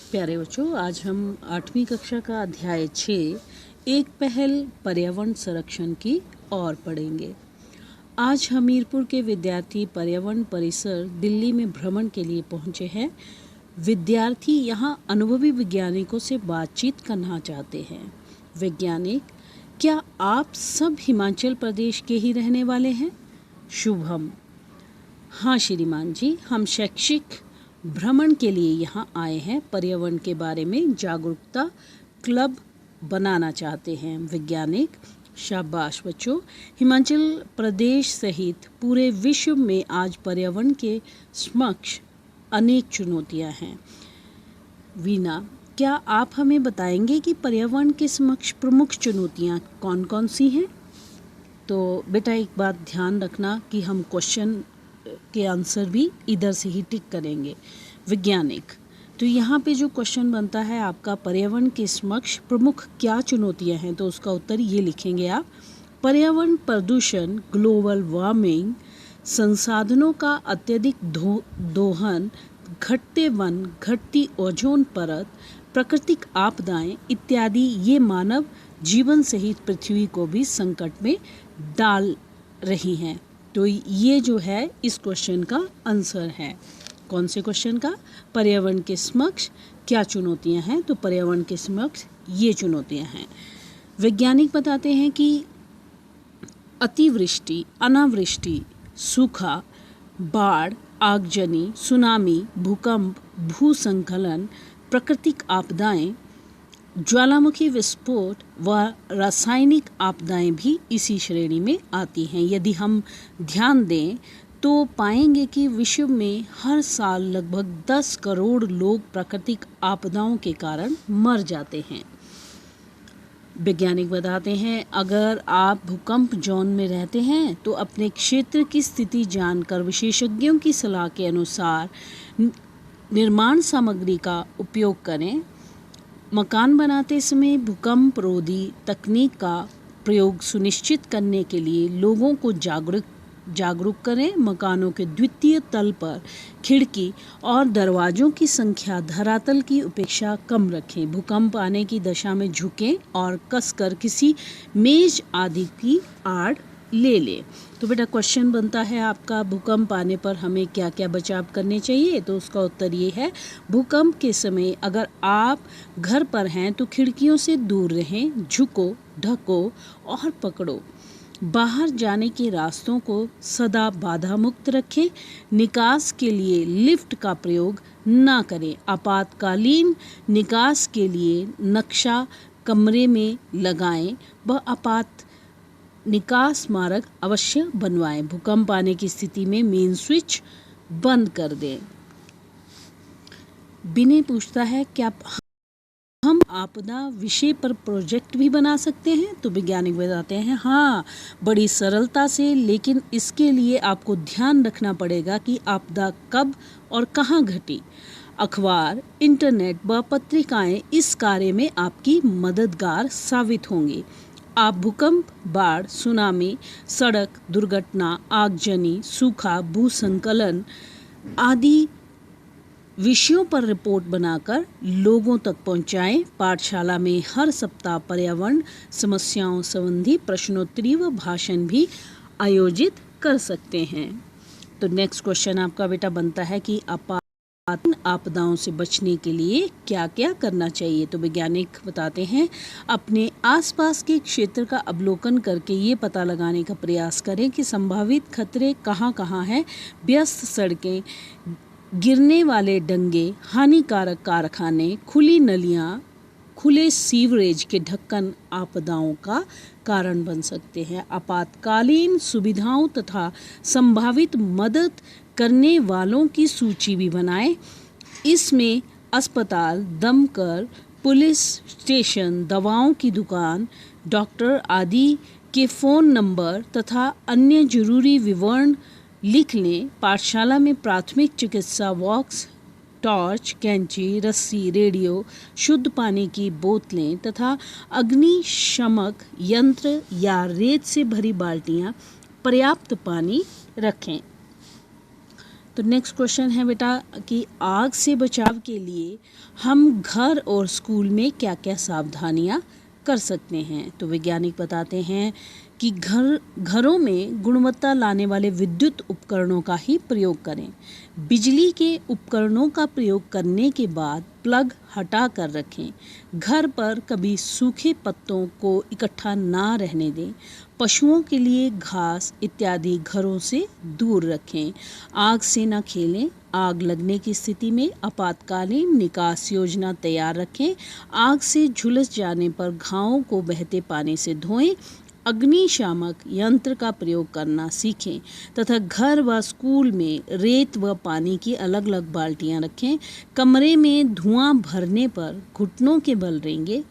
प्यारे बच्चों, आज हम 8वीं कक्षा का अध्याय 6 एक पहल पर्यावरण संरक्षण की ओर पढ़ेंगे। आज हमीरपुर के विद्यार्थी पर्यावरण परिसर दिल्ली में भ्रमण के लिए पहुंचे हैं। विद्यार्थी यहां अनुभवी वैज्ञानिकों से बातचीत करना चाहते हैं। वैज्ञानिक, क्या आप सब हिमाचल प्रदेश के ही रहने वाले हैं? शुभम: हाँ श्रीमान जी, हम शैक्षिक भ्रमण के लिए यहाँ आए हैं। पर्यावरण के बारे में जागरूकता क्लब बनाना चाहते हैं। वैज्ञानिक: शाबाश बच्चों, हिमाचल प्रदेश सहित पूरे विश्व में आज पर्यावरण के समक्ष अनेक चुनौतियाँ हैं। वीना: क्या आप हमें बताएंगे कि पर्यावरण के समक्ष प्रमुख चुनौतियाँ कौन कौन सी हैं? तो बेटा एक बात ध्यान रखना कि हम क्वेश्चन के आंसर भी इधर से ही टिक करेंगे। वैज्ञानिक: तो यहाँ पे जो क्वेश्चन बनता है आपका, पर्यावरण के समक्ष प्रमुख क्या चुनौतियाँ हैं, तो उसका उत्तर ये लिखेंगे आप: पर्यावरण प्रदूषण, ग्लोबल वार्मिंग, संसाधनों का अत्यधिक दोहन, घटते वन, घटती ओजोन परत, प्राकृतिक आपदाएं इत्यादि ये मानव जीवन सहित पृथ्वी को भी संकट में डाल रही हैं। तो ये जो है इस क्वेश्चन का आंसर है। कौन से क्वेश्चन का? पर्यावरण के समक्ष क्या चुनौतियां हैं, तो पर्यावरण के समक्ष ये चुनौतियां हैं। वैज्ञानिक बताते हैं कि अतिवृष्टि, अनावृष्टि, सूखा, बाढ़, आगजनी, सुनामी, भूकंप, भूस्खलन, प्राकृतिक आपदाएं, ज्वालामुखी विस्फोट व रासायनिक आपदाएं भी इसी श्रेणी में आती हैं। यदि हम ध्यान दें तो पाएंगे कि विश्व में हर साल लगभग 10 करोड़ लोग प्राकृतिक आपदाओं के कारण मर जाते हैं। वैज्ञानिक बताते हैं, अगर आप भूकंप जोन में रहते हैं तो अपने क्षेत्र की स्थिति जानकर विशेषज्ञों की सलाह के अनुसार निर्माण सामग्री का उपयोग करें। मकान बनाते समय भूकंप रोधी तकनीक का प्रयोग सुनिश्चित करने के लिए लोगों को जागरूक करें। मकानों के द्वितीय तल पर खिड़की और दरवाजों की संख्या धरातल की अपेक्षा कम रखें। भूकंप आने की दशा में झुकें और कसकर किसी मेज आदि की आड़ ले लें। तो बेटा क्वेश्चन बनता है आपका, भूकंप आने पर हमें क्या क्या बचाव करने चाहिए, तो उसका उत्तर ये है: भूकंप के समय अगर आप घर पर हैं तो खिड़कियों से दूर रहें, झुको, ढको और पकड़ो। बाहर जाने के रास्तों को सदा बाधा मुक्त रखें। निकास के लिए लिफ्ट का प्रयोग ना करें। आपातकालीन निकास के लिए नक्शा कमरे में लगाएं व आपात निकास मार्ग अवश्य बनवाएं। भूकंप आने की स्थिति में मेन स्विच बंद कर दें। विनय पूछता है, क्या हम आपदा विषय पर प्रोजेक्ट भी बना सकते हैं? तो वैज्ञानिक बताते हैं, हाँ, बड़ी सरलता से, लेकिन इसके लिए आपको ध्यान रखना पड़ेगा कि आपदा कब और कहाँ घटी। अखबार, इंटरनेट व पत्रिकाएं इस कार्य में आपकी मददगार साबित होंगी। आप भूकंप, बाढ़, सुनामी, सड़क दुर्घटना, आगजनी, सूखा, भूस्खलन आदि विषयों पर रिपोर्ट बनाकर लोगों तक पहुंचाएं। पाठशाला में हर सप्ताह पर्यावरण समस्याओं संबंधी प्रश्नोत्तरी व भाषण भी आयोजित कर सकते हैं। तो नेक्स्ट क्वेश्चन आपका बेटा बनता है कि आपदाओं से बचने के लिए क्या क्या करना चाहिए। तो वैज्ञानिक बताते हैं, अपने आसपास के क्षेत्र का अवलोकन करके ये पता लगाने का प्रयास करें कि संभावित खतरे कहाँ कहाँ हैं। व्यस्त सड़कें, गिरने वाले डंगे, हानिकारक कारखाने, खुली नलियाँ, खुले सीवरेज के ढक्कन आपदाओं का कारण बन सकते हैं। आपातकालीन सुविधाओं तथा संभावित मदद करने वालों की सूची भी बनाएं। इसमें अस्पताल, दमकल, पुलिस स्टेशन, दवाओं की दुकान, डॉक्टर आदि के फ़ोन नंबर तथा अन्य जरूरी विवरण लिख लें। पाठशाला में प्राथमिक चिकित्सा बॉक्स, टॉर्च, कैंची, रस्सी, रेडियो, शुद्ध पानी की बोतलें तथा अग्निशमक यंत्र या रेत से भरी बाल्टियां, पर्याप्त पानी रखें। तो नेक्स्ट क्वेश्चन है बेटा कि आग से बचाव के लिए हम घर और स्कूल में क्या क्या सावधानियां कर सकते हैं। तो वैज्ञानिक बताते हैं कि घरों में गुणवत्ता लाने वाले विद्युत उपकरणों का ही प्रयोग करें। बिजली के उपकरणों का प्रयोग करने के बाद प्लग हटा कर रखें। घर पर कभी सूखे पत्तों को इकट्ठा ना रहने दें। पशुओं के लिए घास इत्यादि घरों से दूर रखें। आग से न खेलें। आग लगने की स्थिति में आपातकालीन निकास योजना तैयार रखें। आग से झुलस जाने पर घावों को बहते पानी से धोएं। अग्निशामक यंत्र का प्रयोग करना सीखें तथा घर व स्कूल में रेत व पानी की अलग अलग बाल्टियां रखें। कमरे में धुआं भरने पर घुटनों के बल रेंगे।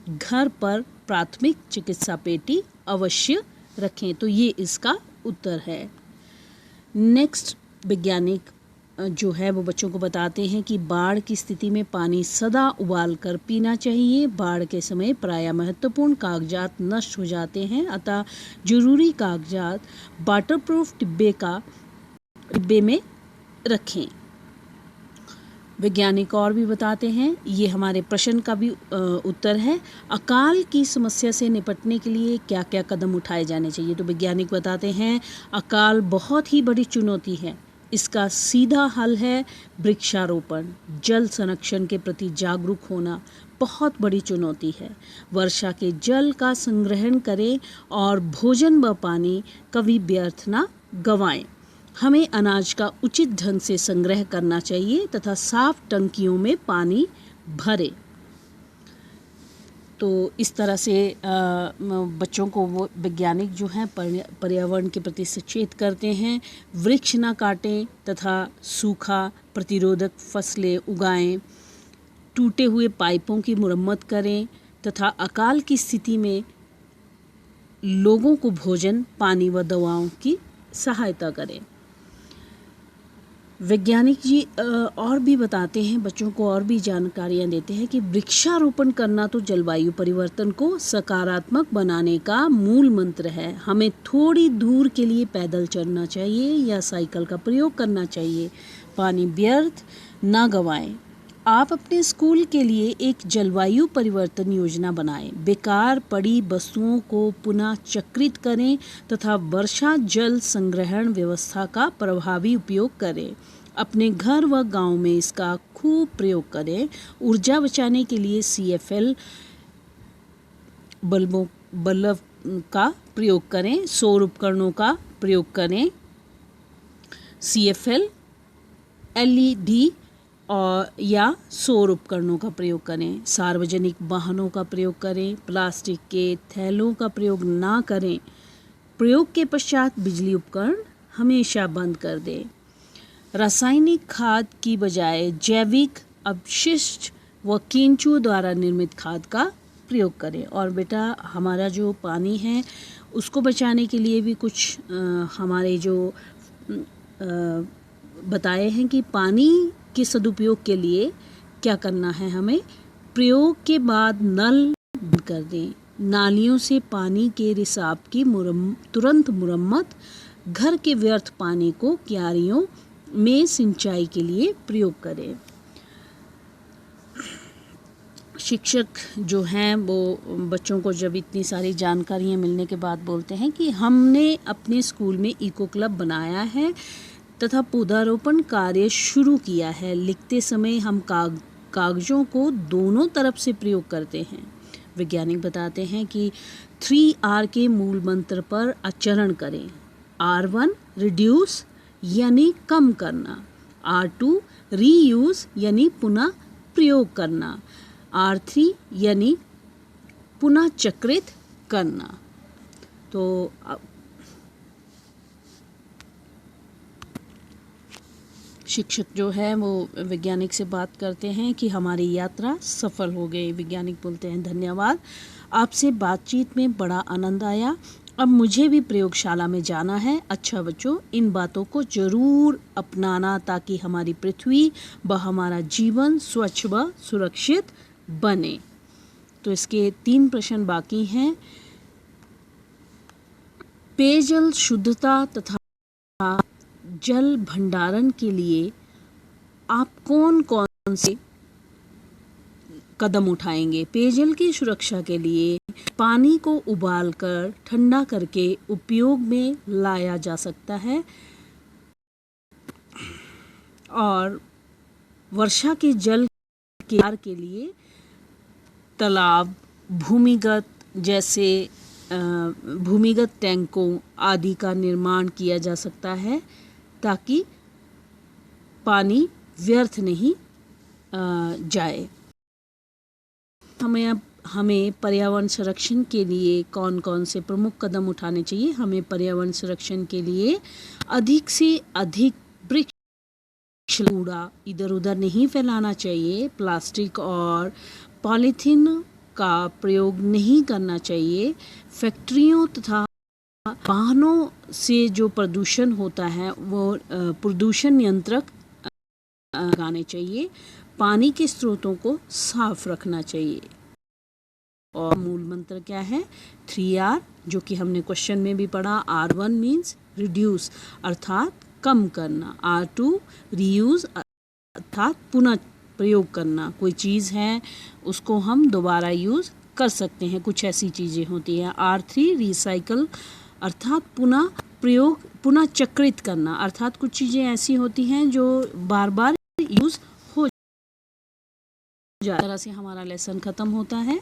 घर पर प्राथमिक चिकित्सा पेटी अवश्य रखें। तो ये इसका उत्तर है। नेक्स्ट वैज्ञानिक जो है वो बच्चों को बताते हैं कि बाढ़ की स्थिति में पानी सदा उबाल कर पीना चाहिए। बाढ़ के समय प्रायः महत्वपूर्ण कागजात नष्ट हो जाते हैं, अतः जरूरी कागजात वाटरप्रूफ डिब्बे में रखें। वैज्ञानिक और भी बताते हैं, ये हमारे प्रश्न का भी उत्तर है। अकाल की समस्या से निपटने के लिए क्या क्या कदम उठाए जाने चाहिए। तो वैज्ञानिक बताते हैं अकाल बहुत ही बड़ी चुनौती है। इसका सीधा हल है वृक्षारोपण। जल संरक्षण के प्रति जागरूक होना बहुत बड़ी चुनौती है। वर्षा के जल का संग्रहण करें और भोजन व पानी कभी व्यर्थ ना गंवाएं। हमें अनाज का उचित ढंग से संग्रह करना चाहिए तथा साफ टंकियों में पानी भरें। तो इस तरह से बच्चों को वो वैज्ञानिक जो हैं पर्यावरण के प्रति सचेत करते हैं। वृक्ष ना काटें तथा सूखा प्रतिरोधक फसलें उगाएं। टूटे हुए पाइपों की मुरम्मत करें तथा अकाल की स्थिति में लोगों को भोजन, पानी व दवाओं की सहायता करें। वैज्ञानिक जी और भी बताते हैं, बच्चों को और भी जानकारियाँ देते हैं कि वृक्षारोपण करना तो जलवायु परिवर्तन को सकारात्मक बनाने का मूल मंत्र है। हमें थोड़ी दूर के लिए पैदल चलना चाहिए या साइकिल का प्रयोग करना चाहिए। पानी व्यर्थ ना गंवाएं। आप अपने स्कूल के लिए एक जलवायु परिवर्तन योजना बनाएं। बेकार पड़ी वस्तुओं को पुनः चक्रित करें तथा वर्षा जल संग्रहण व्यवस्था का प्रभावी उपयोग करें। अपने घर व गांव में इसका खूब प्रयोग करें। ऊर्जा बचाने के लिए CFL बल्ब का प्रयोग करें। सौर उपकरणों का प्रयोग करें। CFL, LED और या सौर उपकरणों का प्रयोग करें। सार्वजनिक वाहनों का प्रयोग करें। प्लास्टिक के थैलों का प्रयोग ना करें। प्रयोग के पश्चात बिजली उपकरण हमेशा बंद कर दें। रासायनिक खाद की बजाय जैविक अपशिष्ट व केंचुओं द्वारा निर्मित खाद का प्रयोग करें। और बेटा हमारा जो पानी है उसको बचाने के लिए भी कुछ हमारे जो बताए हैं कि पानी के सदुपयोग के लिए क्या करना है। हमें प्रयोग के बाद नल बंद कर दें। नालियों से पानी के रिसाव की तुरंत मुरम्मत। घर के व्यर्थ पानी को क्यारियों में सिंचाई के लिए प्रयोग करें। शिक्षक जो हैं वो बच्चों को जब इतनी सारी जानकारियाँ मिलने के बाद बोलते हैं कि हमने अपने स्कूल में इको क्लब बनाया है तथा पौधारोपण कार्य शुरू किया है। लिखते समय हम कागजों को दोनों तरफ से प्रयोग करते हैं। वैज्ञानिक बताते हैं कि 3R के मूल मंत्र पर आचरण करें। R1 रिड्यूस यानी कम करना। R2 रीयूज़ यानी पुनः प्रयोग करना। R3 यानी पुनः चक्रित करना। तो शिक्षक जो है वो वैज्ञानिक से बात करते हैं कि हमारी यात्रा सफल हो गई। वैज्ञानिक बोलते हैं धन्यवाद, आपसे बातचीत में बड़ा आनंद आया। अब मुझे भी प्रयोगशाला में जाना है। अच्छा बच्चों, इन बातों को जरूर अपनाना ताकि हमारी पृथ्वी व हमारा जीवन स्वच्छ व सुरक्षित बने। तो इसके 3 प्रश्न बाकी हैं। पेयजल शुद्धता तथा जल भंडारण के लिए आप कौन कौन से कदम उठाएंगे? पेयजल की सुरक्षा के लिए पानी को उबालकर ठंडा करके उपयोग में लाया जा सकता है और वर्षा के जल के लिए तालाब, भूमिगत टैंकों आदि का निर्माण किया जा सकता है ताकि पानी व्यर्थ नहीं जाए। हमें पर्यावरण संरक्षण के लिए कौन कौन से प्रमुख कदम उठाने चाहिए? हमें पर्यावरण संरक्षण के लिए अधिक से अधिक वृक्ष, कूड़ा इधर उधर नहीं फैलाना चाहिए, प्लास्टिक और पॉलीथीन का प्रयोग नहीं करना चाहिए, फैक्ट्रियों तथा वाहनों से जो प्रदूषण होता है वो प्रदूषण नियंत्रक लगाने चाहिए, पानी के स्रोतों को साफ रखना चाहिए। और मूल मंत्र क्या है? 3R, जो कि हमने क्वेश्चन में भी पढ़ा। R1 मीन्स रिड्यूस अर्थात कम करना, R2 रीयूज अर्थात पुनः प्रयोग करना, कोई चीज़ है उसको हम दोबारा यूज़ कर सकते हैं, कुछ ऐसी चीज़ें होती हैं। R3 रिसाइकल अर्थात पुनः प्रयोग, पुनः चक्रित करना, अर्थात कुछ चीज़ें ऐसी होती हैं जो बार बार यूज़ हो जाए। इस तरह से हमारा लेसन ख़त्म होता है।